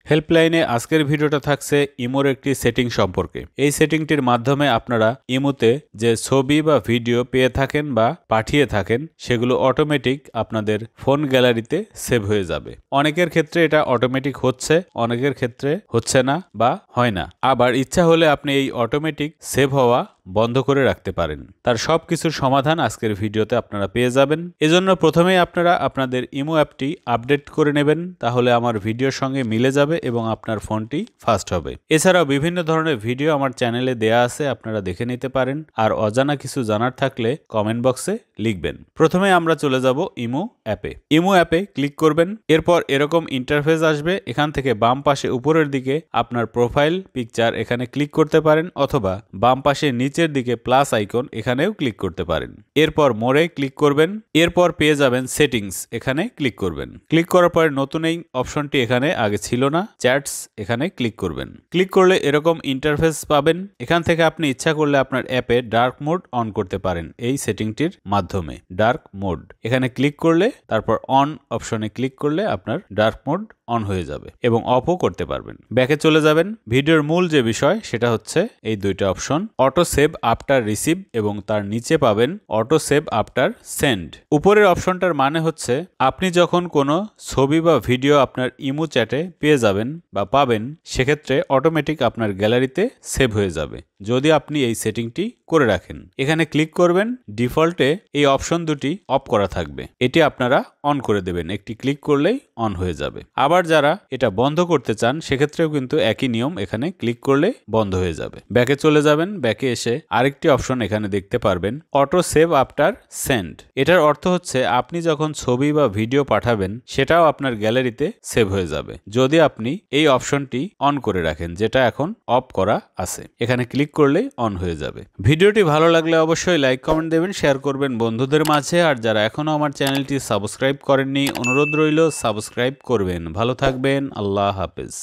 হেল্পলাইনে আজকের ভিডিওটা থাকছে ইমোর একটি সেটিং সম্পর্কে। এই সেটিংটির মাধ্যমে আপনারা ইমোতে যে ছবি বা ভিডিও পেয়ে থাকেন বা পাঠিয়ে থাকেন সেগুলো অটোমেটিক আপনাদের ফোন গ্যালারিতে সেভ হয়ে যাবে। অনেকের ক্ষেত্রে এটা অটোমেটিক হচ্ছে, অনেকের ক্ষেত্রে হচ্ছে না বা হয় না। আবার ইচ্ছা হলে আপনি এই অটোমেটিক সেভ হওয়া বন্ধ করে রাখতে পারেন। তার সব কিছুর সমাধান আজকের ভিডিওতে আপনারা পেয়ে যাবেন। এজন্য প্রথমেই আপনারা আপনাদের ইমো অ্যাপটি আপডেট করে নেবেন, তাহলে আমার ভিডিওর সঙ্গে মিলে যাবে এবং আপনার ফোনটি ফাস্ট হবে। এছাড়াও বিভিন্ন ধরনের ভিডিও আমার চ্যানেলে দেয়া আছে, আপনারা দেখে নিতে পারেন। আর অজানা কিছু জানার থাকলে কমেন্ট বক্সে লিখবেন। প্রথমে আমরা চলে যাব ইমো অ্যাপে। ইমো অ্যাপে ক্লিক করবেন, এরপর এরকম ইন্টারফেস আসবে। এখান থেকে বাম পাশে উপরের দিকে আপনার প্রোফাইল পিকচার এখানে ক্লিক করতে পারেন, অথবা বাম পাশে নিচের দিকে প্লাস আইকন এখানেও ক্লিক করতে পারেন। এরপর মোরে ক্লিক করবেন, এরপর পেয়ে যাবেন সেটিংস, এখানে ক্লিক করবেন। ক্লিক করার পরে নতুন এই অপশনটি এখানে আগে ছিল না, চ্যাটস, এখানে ক্লিক করবেন। ক্লিক করলে এরকম ইন্টারফেস পাবেন। এখান থেকে আপনি ইচ্ছা করলে আপনার অ্যাপে ডার্ক মোড অন করতে পারেন এই সেটিংটির মাধ্যমে। ডার্ক মোড এখানে ক্লিক করলে, তারপর অন অপশনে ক্লিক করলে আপনার ডার্ক মোড অন হয়ে যাবে এবং অফও করতে পারবেন। ব্যাকে চলে যাবেন। ভিডিওর মূল যে বিষয় সেটা হচ্ছে এই দুইটা option, auto save after receive এবং তার নিচে পাবেন অটো সেভ আফটার সেন্ড। উপরের অপশনটার মানে হচ্ছে আপনি যখন কোনো ছবি বা ভিডিও আপনার ইমো চ্যাটে পেয়ে যাবেন বা পাবেন, সেক্ষেত্রে অটোমেটিক আপনার গ্যালারিতে সেভ হয়ে যাবে যদি আপনি এই সেটিংটি করে রাখেন। এখানে ক্লিক করবেন, ডিফল্টে এই অপশন দুটি অফ করা থাকবে, এটি আপনারা অন করে দেবেন। একটি ক্লিক করলেই অন হয়ে যাবে। আবার যারা এটা বন্ধ করতে চান সেক্ষেত্রেও কিন্তু একই নিয়ম, এখানে ক্লিক করলে বন্ধ হয়ে যাবে। ব্যাকে চলে যাবেন, ব্যাকে এসে আরেকটি অপশন এখানে দেখতে পারবেন, অটো সেভ আফটার সেন্ড। এটার অর্থ হচ্ছে আপনি যখন ছবি বা ভিডিও পাঠাবেন সেটাও আপনার গ্যালারিতে সেভ হয়ে যাবে যদি আপনি এই অপশনটি অন করে রাখেন, যেটা এখন অফ করা আছে। এখানে ক্লিক করলেই অন হয়ে যাবে। ভিডিওটি ভালো লাগলে অবশ্যই লাইক কমেন্ট দেবেন, শেয়ার করবেন বন্ধুদের মাঝে। আর যারা এখনো আমার চ্যানেলটি সাবস্ক্রাইব করেননি, অনুরোধ রইল সাবস্ক্রাইব করবেন। ভালো থাকবেন, আল্লাহ হাফেজ।